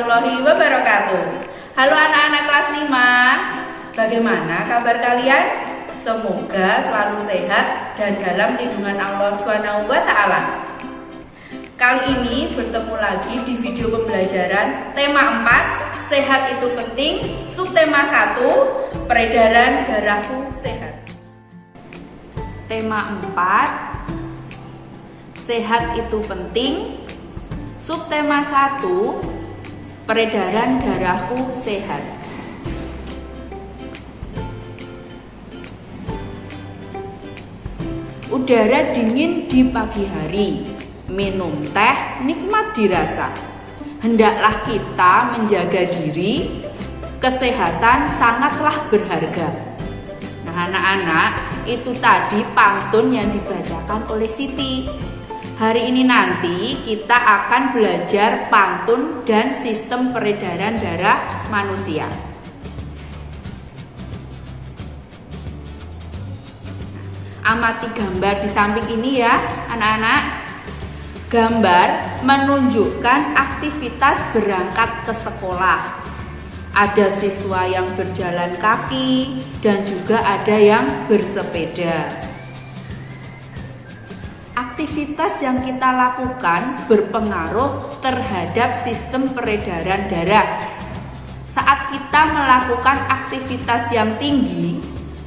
warahmatullahi wabarakatuh. Halo anak-anak kelas 5. Bagaimana kabar kalian? Semoga selalu sehat dan dalam lindungan Allah SWT. Kali ini bertemu lagi di video pembelajaran tema 4, sehat itu penting, subtema 1, peredaran darahku sehat. Tema 4, sehat itu penting, subtema 1, peredaran darahku sehat. Udara dingin di pagi hari, minum teh nikmat dirasa. Hendaklah kita menjaga diri, kesehatan sangatlah berharga. Nah anak-anak, itu tadi pantun yang dibacakan oleh Siti. Hari ini nanti kita akan belajar pantun dan sistem peredaran darah manusia. Amati gambar di samping ini ya anak-anak. Gambar menunjukkan aktivitas berangkat ke sekolah. Ada siswa yang berjalan kaki dan juga ada yang bersepeda. Aktivitas yang kita lakukan berpengaruh terhadap sistem peredaran darah. Saat kita melakukan aktivitas yang tinggi,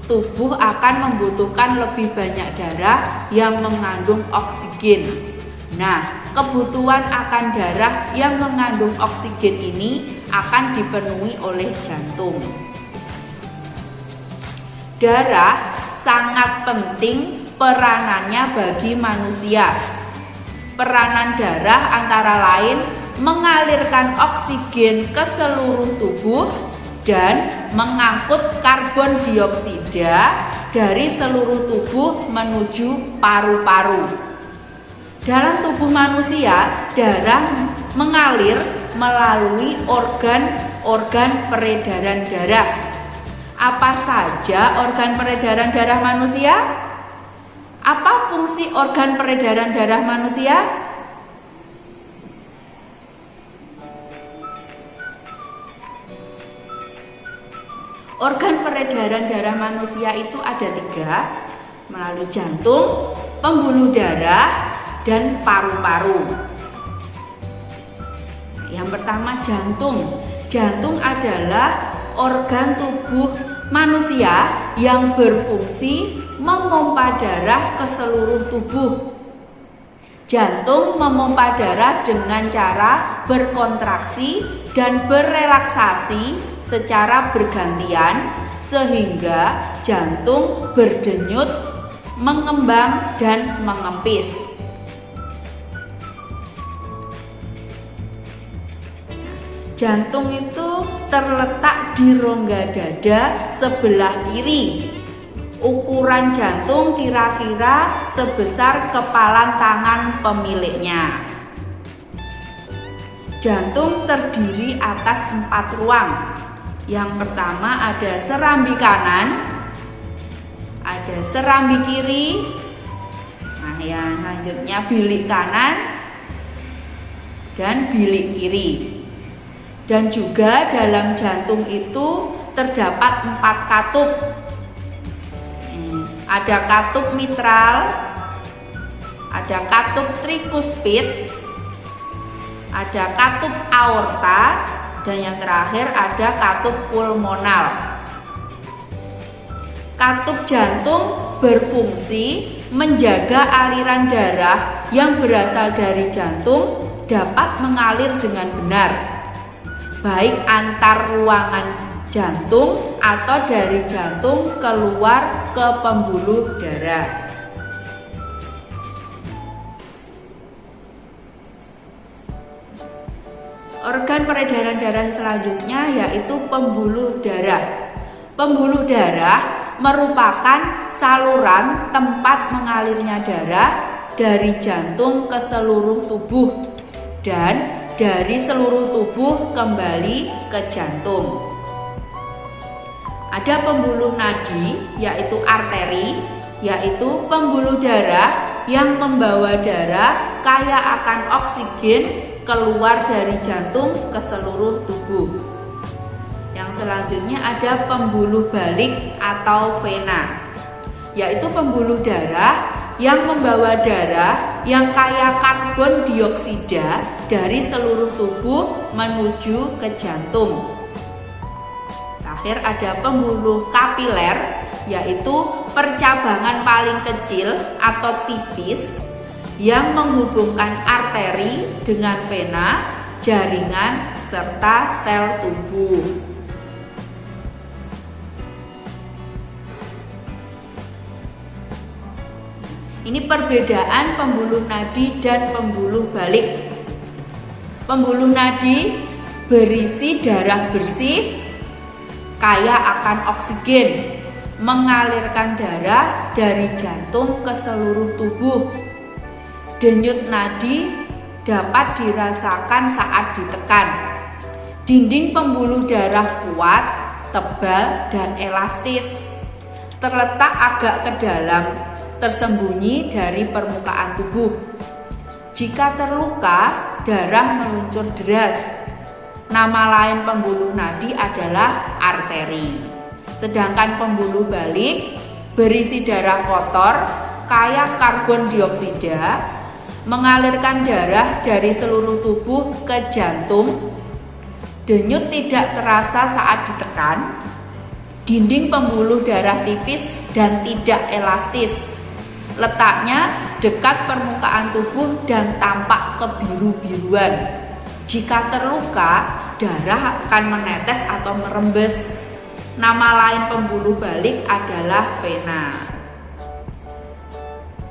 tubuh akan membutuhkan lebih banyak darah yang mengandung oksigen. Nah, kebutuhan akan darah yang mengandung oksigen ini akan dipenuhi oleh jantung. Darah sangat penting peranannya bagi manusia. Peranan darah antara lain mengalirkan oksigen ke seluruh tubuh dan mengangkut karbon dioksida dari seluruh tubuh menuju paru-paru. Dalam tubuh manusia, darah mengalir melalui organ-organ peredaran darah. Apa saja organ peredaran darah manusia? Apa fungsi organ peredaran darah manusia? Organ peredaran darah manusia itu ada 3, melalui jantung, pembuluh darah, dan paru-paru. Yang pertama jantung. Jantung adalah organ tubuh manusia yang berfungsi memompa darah ke seluruh tubuh. Jantung memompa darah dengan cara berkontraksi dan berrelaksasi secara bergantian sehingga jantung berdenyut, mengembang dan mengempis. Jantung itu terletak di rongga dada sebelah kiri. Ukuran jantung kira-kira sebesar kepalan tangan pemiliknya. Jantung terdiri atas 4 ruang. Yang pertama ada serambi kanan, ada serambi kiri, nah yang selanjutnya bilik kanan dan bilik kiri. Dan juga dalam jantung itu terdapat 4 katup. Ada katup mitral, ada katup trikuspid, ada katup aorta, dan yang terakhir ada katup pulmonal. Katup jantung berfungsi menjaga aliran darah yang berasal dari jantung dapat mengalir dengan benar, baik antar ruangan jantung atau dari jantung keluar ke pembuluh darah. Organ peredaran darah selanjutnya yaitu pembuluh darah. Pembuluh darah merupakan saluran tempat mengalirnya darah dari jantung ke seluruh tubuh dan dari seluruh tubuh kembali ke jantung. Ada pembuluh nadi yaitu arteri, yaitu pembuluh darah yang membawa darah kaya akan oksigen keluar dari jantung ke seluruh tubuh. Yang selanjutnya ada pembuluh balik atau vena, yaitu pembuluh darah yang membawa darah yang kaya karbon dioksida dari seluruh tubuh menuju ke jantung. Terakhir ada pembuluh kapiler, yaitu percabangan paling kecil atau tipis yang menghubungkan arteri dengan vena, jaringan, serta sel tubuh. Ini perbedaan pembuluh nadi dan pembuluh balik. Pembuluh nadi berisi darah bersih, kaya akan oksigen, mengalirkan darah dari jantung ke seluruh tubuh. Denyut nadi dapat dirasakan saat ditekan. Dinding pembuluh darah kuat, tebal, dan elastis. Terletak agak ke dalam, tersembunyi dari permukaan tubuh. Jika terluka, darah meluncur deras. Nama lain pembuluh nadi adalah arteri. Sedangkan pembuluh balik berisi darah kotor, kaya karbon dioksida, mengalirkan darah dari seluruh tubuh ke jantung. Denyut tidak terasa saat ditekan. Dinding pembuluh darah tipis dan tidak elastis. Letaknya dekat permukaan tubuh dan tampak kebiru-biruan. Jika terluka, darah akan menetes atau merembes. Nama lain pembuluh balik adalah vena.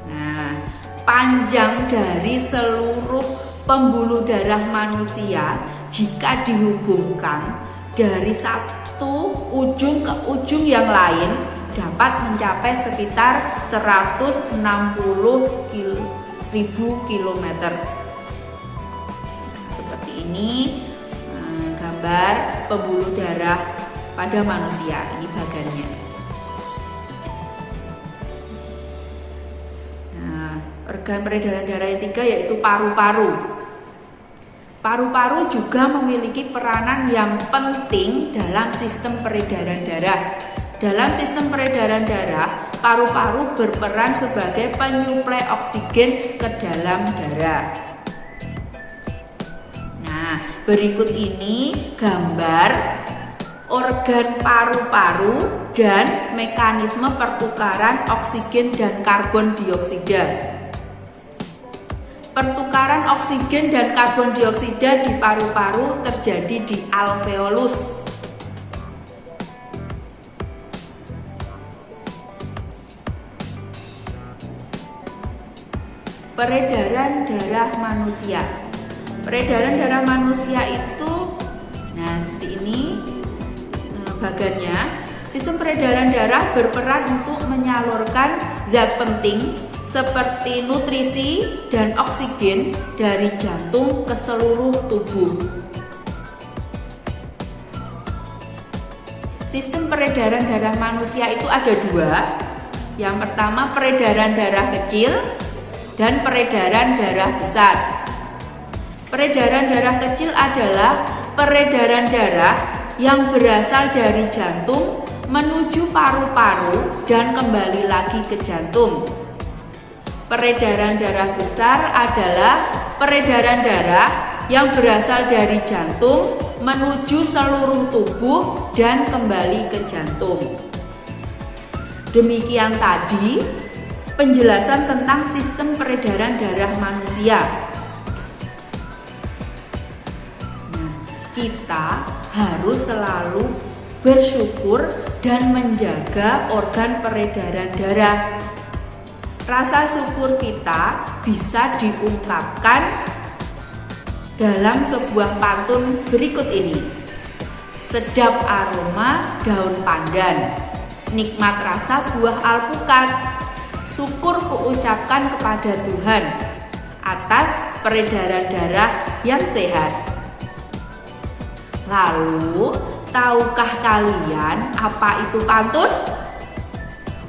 Nah, panjang dari seluruh pembuluh darah manusia jika dihubungkan dari satu ujung ke ujung yang lain dapat mencapai sekitar 160.000 kilometer. Seperti ini gambar pembuluh darah pada manusia. Ini bagannya. Nah, organ peredaran darah yang ketiga yaitu paru-paru. Paru-paru juga memiliki peranan yang penting dalam sistem peredaran darah. Dalam sistem peredaran darah, paru-paru berperan sebagai penyuplai oksigen ke dalam darah. Nah, berikut ini gambar organ paru-paru dan mekanisme pertukaran oksigen dan karbon dioksida. Pertukaran oksigen dan karbon dioksida di paru-paru terjadi di alveolus. Peredaran darah manusia. Peredaran darah manusia itu, nah seperti ini bagannya. Sistem peredaran darah berperan untuk menyalurkan zat penting seperti nutrisi dan oksigen dari jantung ke seluruh tubuh. Sistem peredaran darah manusia itu ada dua. Yang pertama peredaran darah kecil dan peredaran darah besar. Peredaran darah kecil adalah peredaran darah yang berasal dari jantung menuju paru-paru dan kembali lagi ke jantung. Peredaran darah besar adalah peredaran darah yang berasal dari jantung menuju seluruh tubuh dan kembali ke jantung. Demikian tadi penjelasan tentang sistem peredaran darah manusia. Nah, kita harus selalu bersyukur dan menjaga organ peredaran darah. Rasa syukur kita bisa diungkapkan dalam sebuah pantun berikut ini. Sedap aroma daun pandan, nikmat rasa buah alpukat. Syukur kuucapkan kepada Tuhan atas peredaran darah yang sehat. Lalu, tahukah kalian apa itu pantun?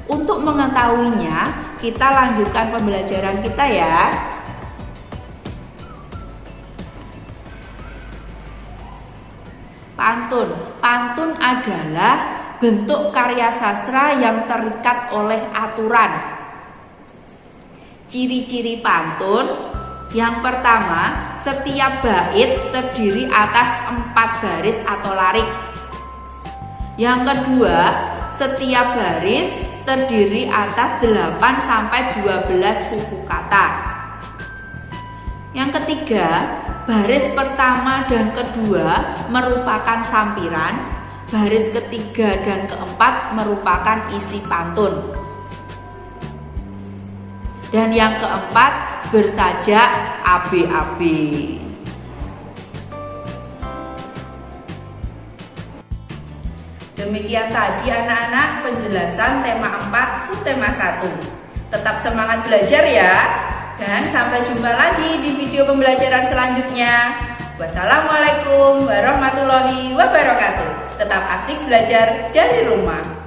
Untuk mengetahuinya, kita lanjutkan pembelajaran kita ya. Pantun. Pantun adalah bentuk karya sastra yang terikat oleh aturan. Ciri-ciri pantun. Yang pertama, setiap bait terdiri atas 4 baris atau larik. Yang kedua, setiap baris terdiri atas 8 sampai 12 suku kata. Yang ketiga, baris pertama dan kedua merupakan sampiran, baris ketiga dan keempat merupakan isi pantun. Dan yang keempat, bersajak AB-AB. Demikian tadi anak-anak penjelasan tema 4 subtema 1. Tetap semangat belajar ya. Dan sampai jumpa lagi di video pembelajaran selanjutnya. Wassalamualaikum warahmatullahi wabarakatuh. Tetap asik belajar dari rumah.